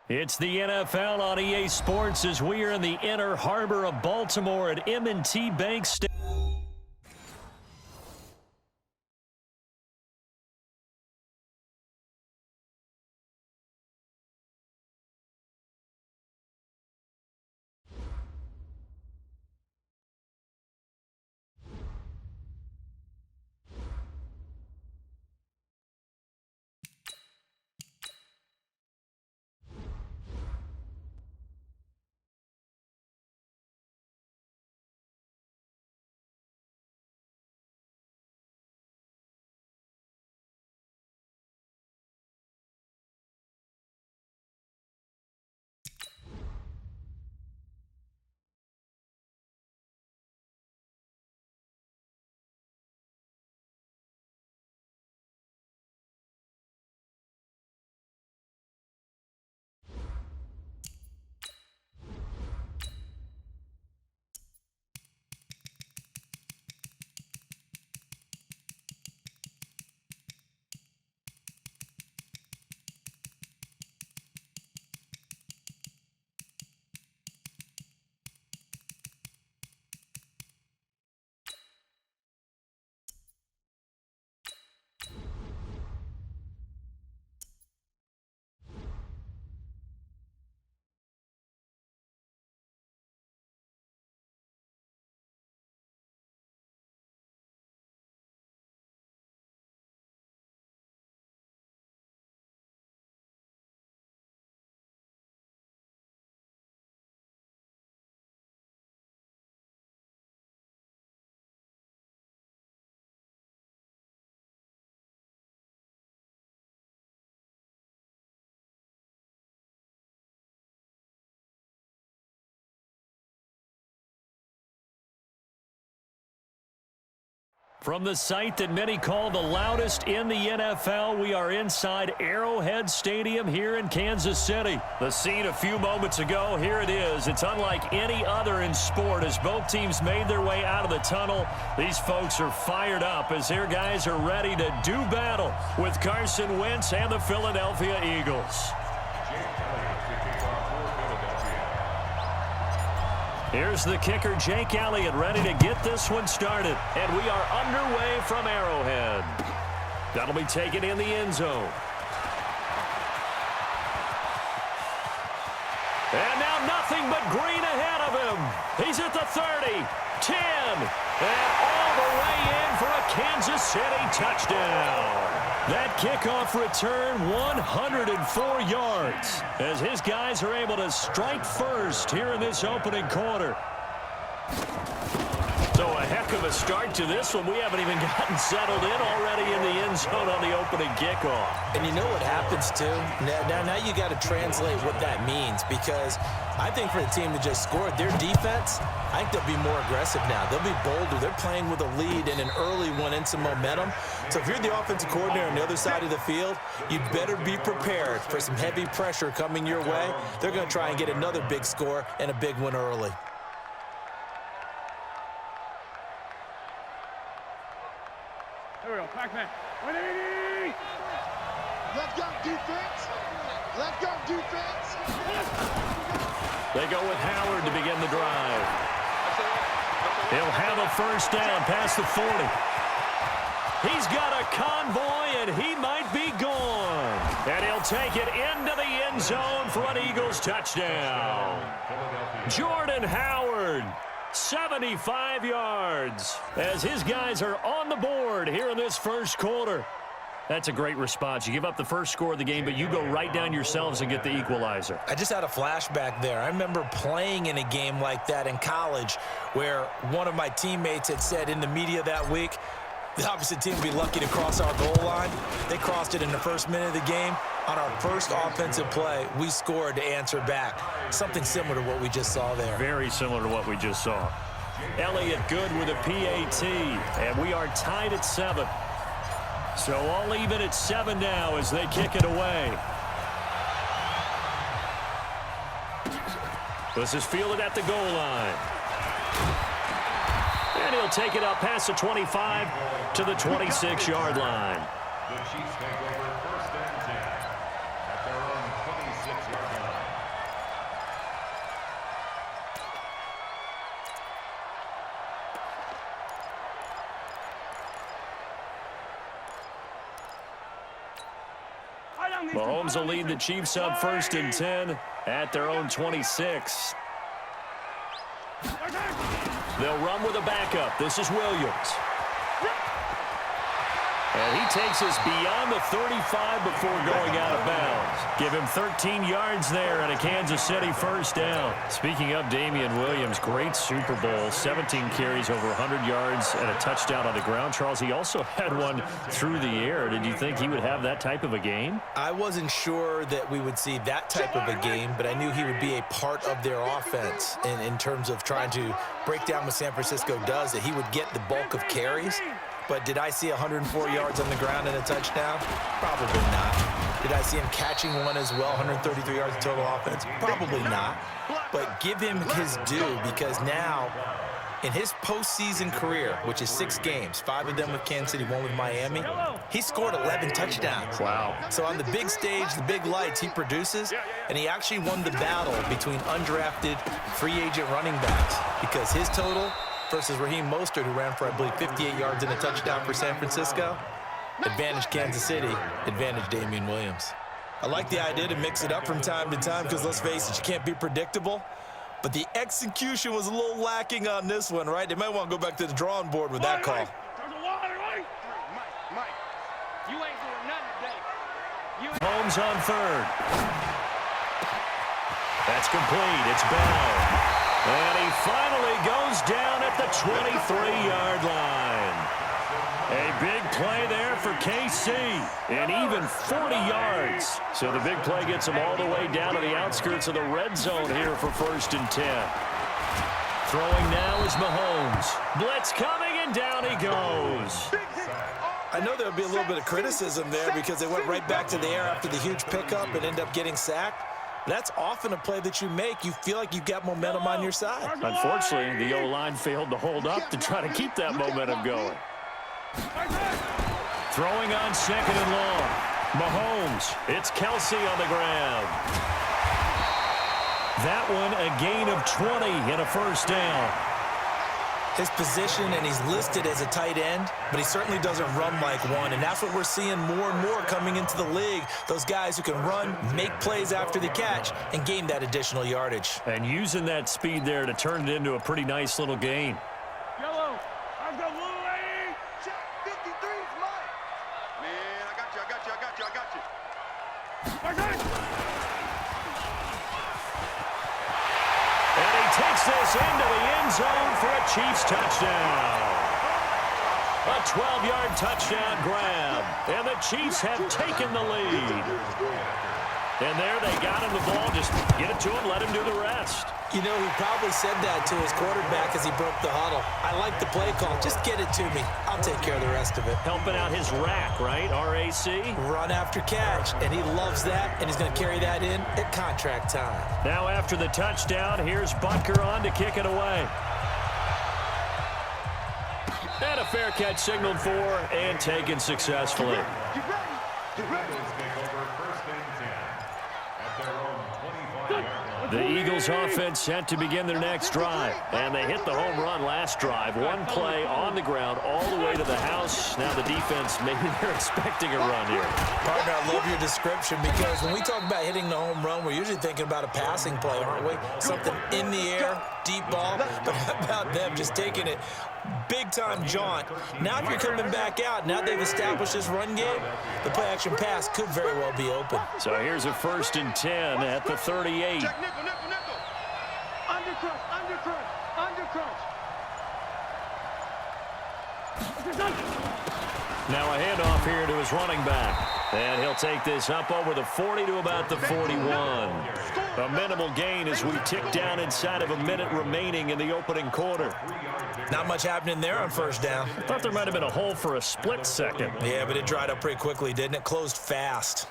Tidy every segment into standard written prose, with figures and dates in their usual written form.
It's the NFL on EA Sports as we are in the inner harbor of Baltimore at M&T Bank Stadium. From the site that many call the loudest in the NFL, we are inside Arrowhead Stadium here in Kansas City. The scene a few moments ago, here it is. It's unlike any other in sport as both teams made their way out of the tunnel. These folks are fired up as their guys are ready to do battle with Carson Wentz and the Philadelphia Eagles. Here's the kicker, Jake Elliott, ready to get this one started. And we are underway from Arrowhead. That'll be taken in the end zone. And now nothing but green ahead of him. He's at the 30, 10, and all the way in for a Kansas City touchdown. That kickoff return, 104 yards, as his guys are able to strike first here in this opening quarter. So a heck of a start to this one. We haven't even gotten settled in already in the end zone on the opening kickoff. And you know what happens, too? Now you got to translate what that means, because I think for the team that just scored, their defense, I think they'll be more aggressive now. They'll be bolder. They're playing with a lead and an early one and some momentum. So if you're the offensive coordinator on the other side of the field, you better be prepared for some heavy pressure coming your way. They're going to try and get another big score and a big one early. There we go, Pac-Man. 180! Let's go, defense! Let's go, defense! They go with Howard to begin the drive. He'll have a first down past the 40. He's got a convoy, and he might be gone. And he'll take it into the end zone for an Eagles touchdown. Jordan Howard, 75 yards, as his guys are on the board here in this first quarter. That's a great response. You give up the first score of the game, but you go right down yourselves and get the equalizer. I just had a flashback there. I remember playing in a game like that in college where one of my teammates had said in the media that week, the opposite team would be lucky to cross our goal line. They crossed it in the first minute of the game. On our first offensive play, we scored to answer back. Something similar to what we just saw there. Very similar to what we just saw. Elliott good with a PAT, and we are tied at 7. So all even at 7 now as they kick it away. This is fielded at the goal line. And he'll take it up past the 25 to the 26-yard line. The Chiefs take over first and 10 at their own 26-yard line. Mahomes will lead the Chiefs up 1st and 10 at their own 26. They'll run with a backup. This is Williams. And he takes us beyond the 35 before going out of bounds. Give him 13 yards there and a Kansas City 1st down. Speaking of Damian Williams, great Super Bowl. 17 carries, over 100 yards, and a touchdown on the ground. Charles, he also had one through the air. Did you think he would have that type of a game? I wasn't sure that we would see that type of a game, but I knew he would be a part of their offense in terms of trying to break down what San Francisco does, that he would get the bulk of carries. But did I see 104 yards on the ground and a touchdown? Probably not. Did I see him catching one as well, 133 yards of total offense? Probably not. But give him his due, because now, in his postseason career, which is 6 games, 5 of them with Kansas City, 1 with Miami, he scored 11 touchdowns. Wow. So on the big stage, the big lights, he produces, and he actually won the battle between undrafted free agent running backs, because his total versus Raheem Mostert, who ran for, I believe, 58 yards and a touchdown for San Francisco. Advantage Kansas City, advantage Damian Williams. I like the idea to mix it up from time to time because, let's face it, you can't be predictable. But the execution was a little lacking on this one, right? They might want to go back to the drawing board with that call. Holmes on 3rd. That's complete. It's Bell. And he finally goes down at the 23-yard line. A big play there for KC, and even 40 yards. So the big play gets him all the way down to the outskirts of the red zone here for 1st and 10. Throwing now is Mahomes. Blitz coming, and down he goes. I know there'll be a little bit of criticism there because they went right back to the air after the huge pickup and end up getting sacked. That's often a play that you make. You feel like you've got momentum on your side. Unfortunately, the O-line failed to hold up to try to keep that momentum going. Throwing on 2nd and long. Mahomes. It's Kelsey on the ground. That one a gain of 20 and a 1st down. His position, and he's listed as a tight end, but he certainly doesn't run like one, and that's what we're seeing more and more coming into the league. Those guys who can run, make plays after the catch, and gain that additional yardage. And using that speed there to turn it into a pretty nice little gain. Yellow, I've got blue lane. Check 53's mine. Man, I got you. And he takes this into the end zone for a Chiefs touchdown. A 12-yard touchdown grab. And the Chiefs have taken the lead. And there they got him the ball. Just get it to him, let him do the rest. You know, he probably said that to his quarterback as he broke the huddle. I like the play call. Just get it to me. I'll take care of the rest of it. Helping out his rack, right? RAC. Run after catch, and he loves that, and he's going to carry that in at contract time. Now after the touchdown, here's Butker on to kick it away. And a fair catch signaled for and taken successfully. The Eagles offense set to begin their next drive. And they hit the home run last drive. One play on the ground all the way to the house. Now the defense, maybe they're expecting a run here. Partner, I love your description because when we talk about hitting the home run, we're usually thinking about a passing play, aren't we? Something in the air, deep ball. But how about them just taking it big-time jaunt? Now if you're coming back out, now they've established this run game, the play-action pass could very well be open. So here's a 1st and 10 at the 38. Check nickel. Undercrunch. Now a handoff here to his running back. And he'll take this up over the 40 to about the 41. A minimal gain as we tick down inside of a minute remaining in the opening quarter. Not much happening there on 1st down. I thought there might have been a hole for a split second. Yeah, but it dried up pretty quickly, didn't it? Closed fast.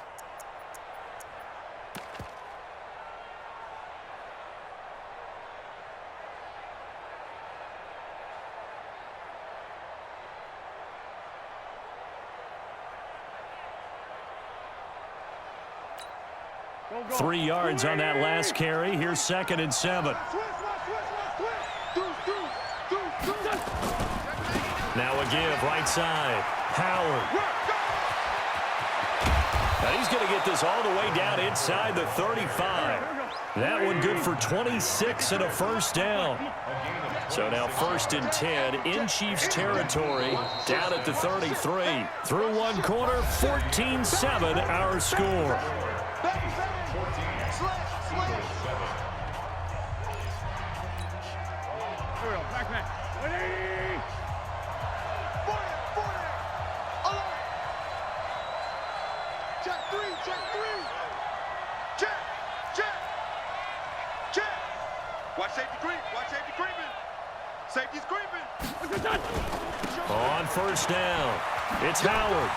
Go, go. 3 yards on that last carry. Here's 2nd and 7. Now a give right side. Howard. And he's going to get this all the way down inside the 35. That one good for 26 and a first down. So now 1st and 10 in Chiefs territory, down at the 33. Through one quarter, 14-7 our score. Watch safety creep. Watch safety creeping. Safety's creeping. On 1st down, it's Howard.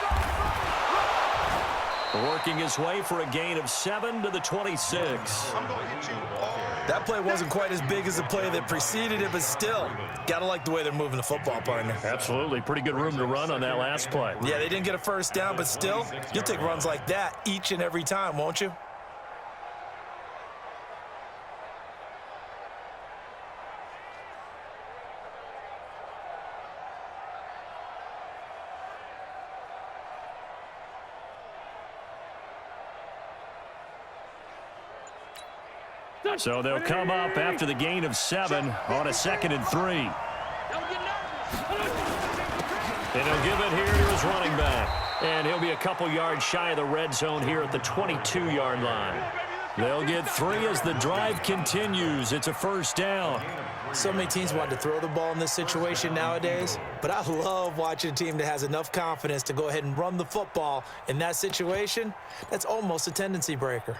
Working his way for a gain of 7 to the 26. I'm going to hit you all. That play wasn't quite as big as the play that preceded it, but still, got to like the way they're moving the football, partner. Absolutely. Pretty good room to run on that last play. Yeah, they didn't get a first down, but still, you'll take runs like that each and every time, won't you? So they'll come up after the gain of 7 on a 2nd and 3. And he'll give it here to his running back. And he'll be a couple yards shy of the red zone here at the 22-yard line. They'll get 3 as the drive continues. It's a first down. So many teams want to throw the ball in this situation nowadays, but I love watching a team that has enough confidence to go ahead and run the football in that situation. That's almost a tendency breaker.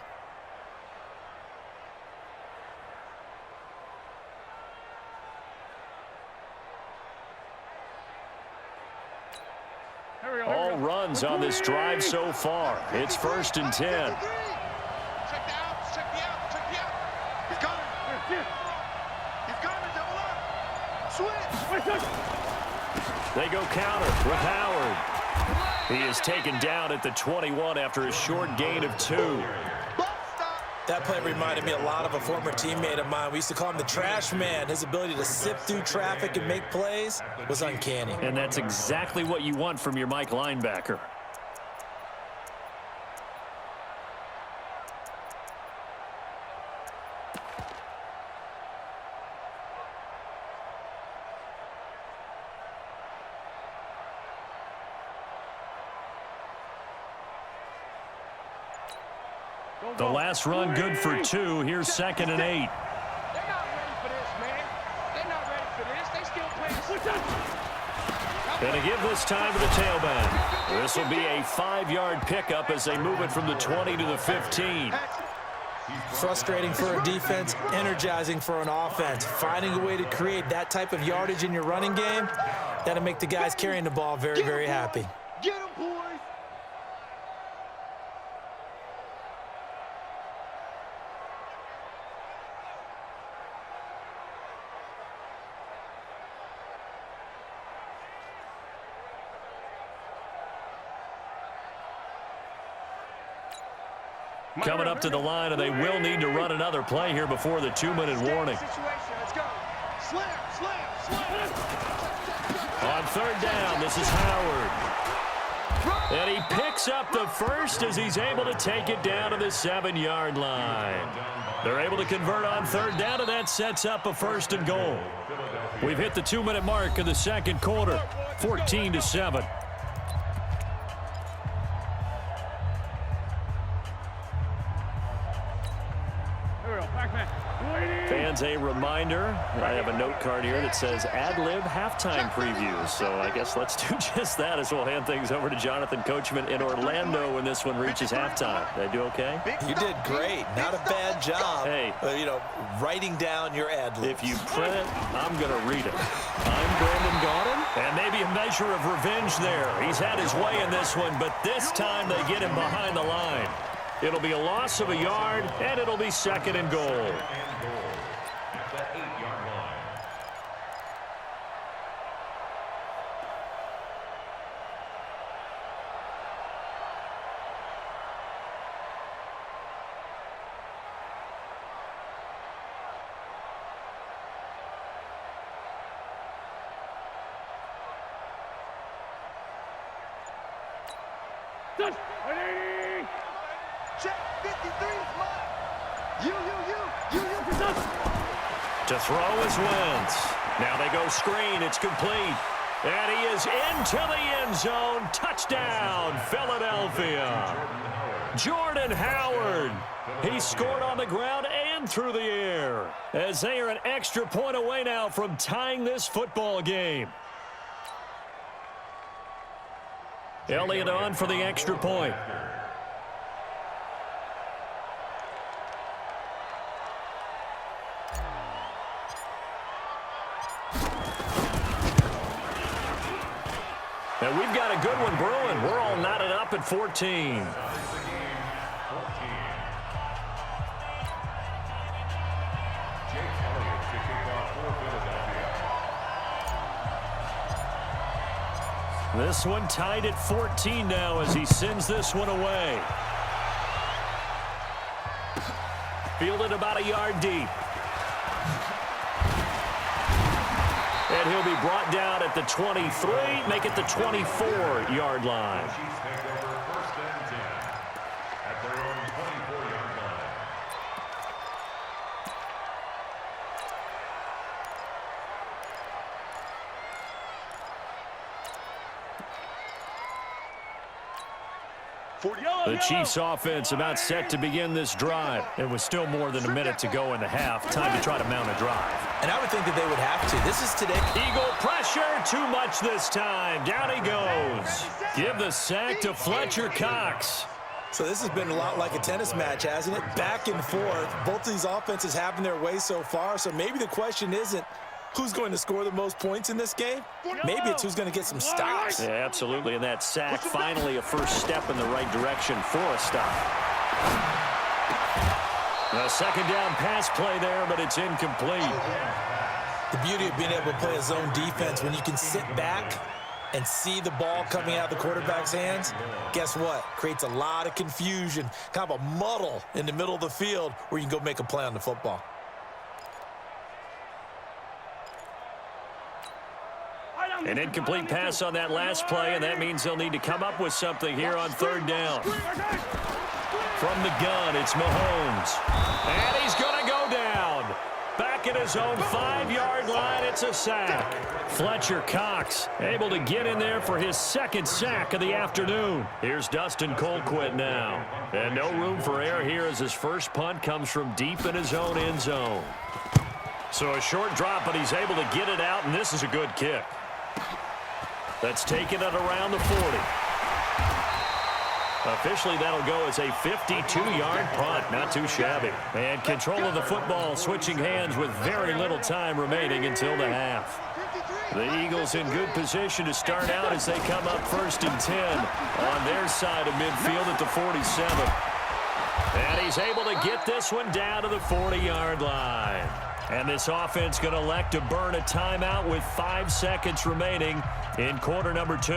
All runs on this drive so far. It's 1st and 10. Check the outs. Check the outs. Check the outs. He's coming. He's coming. Double up. Switch. They go counter with Howard. He is taken down at the 21 after a short gain of 2. That play reminded me a lot of a former teammate of mine. We used to call him the trash man. His ability to sift through traffic and make plays was uncanny. And that's exactly what you want from your Mike linebacker. The last run good for 2. Here's 2nd and 8. They're not ready for this, man. They're not ready for this. They still playing. And to give this time to the tailback. This will be a 5-yard pickup as they move it from the 20 to the 15. Frustrating for a defense, energizing for an offense. Finding a way to create that type of yardage in your running game, that'll make the guys carrying the ball very, very happy. Get him, boys. Coming up to the line, and they will need to run another play here before the 2-minute warning. Let's go. Slam, slam, slam. On 3rd down, this is Howard. And he picks up the first as he's able to take it down to the 7-yard line. They're able to convert on 3rd down, and that sets up a 1st and goal. We've hit the 2-minute mark of the 2nd quarter, 14-7. Fans, a reminder, I have a note card here that says ad-lib halftime preview. So I guess let's do just that as we'll hand things over to Jonathan Coachman in Orlando when this one reaches halftime. Did I do okay? You did great. Not a bad job. Hey. Writing down your ad-libs. If you print it, I'm going to read it. I'm Brandon Gaudin, and maybe a measure of revenge there. He's had his way in this one, but this time they get him behind the line. It'll be a loss of a yard, and it'll be 2nd and goal. Check 53 is mine. You. To throw is Wentz. Now they go screen. It's complete. And he is into the end zone. Touchdown, Philadelphia. Jordan Howard. He scored on the ground and through the air, as they are an extra point away now from tying this football game. Elliott on for the extra point. And we've got a good one brewing. We're all knotted up at 14. This one tied at 14 now as he sends this one away. Fielded about a yard deep. And he'll be brought down at the 23, make it the 24-yard line. The Chiefs offense about set to begin this drive. It was still more than a minute to go in the half. Time to try to mount a drive. And I would think that they would have to. This is today. Eagle pressure, too much this time. Down he goes. Give the sack to Fletcher Cox. So this has been a lot like a tennis match, hasn't it? Back and forth. Both these offenses having their way so far. So maybe the question isn't who's going to score the most points in this game. Maybe it's who's going to get some stops. Yeah, absolutely. And that sack, finally a first step in the right direction for a stop. A second down pass play there, but it's incomplete. The beauty of being able to play a zone defense when you can sit back and see the ball coming out of the quarterback's hands, guess what? Creates a lot of confusion, kind of a muddle in the middle of the field where you can go make a play on the football. An incomplete pass on that last play, and that means they'll need to come up with something here on third down. From the gun, it's Mahomes. And he's going to go down. Back at his own 5-yard line, it's a sack. Fletcher Cox able to get in there for his second sack of the afternoon. Here's Dustin Colquitt now. And no room for error here as his first punt comes from deep in his own end zone. So a short drop, but he's able to get it out, and this is a good kick. That's taken it around the 40. Officially, that'll go as a 52-yard punt. Not too shabby. And control of the football switching hands with very little time remaining until the half. The Eagles in good position to start out as they come up 1st and 10 on their side of midfield at the 47. And he's able to get this one down to the 40-yard line. And this offense going to elect to burn a timeout with 5 seconds remaining in quarter number 2.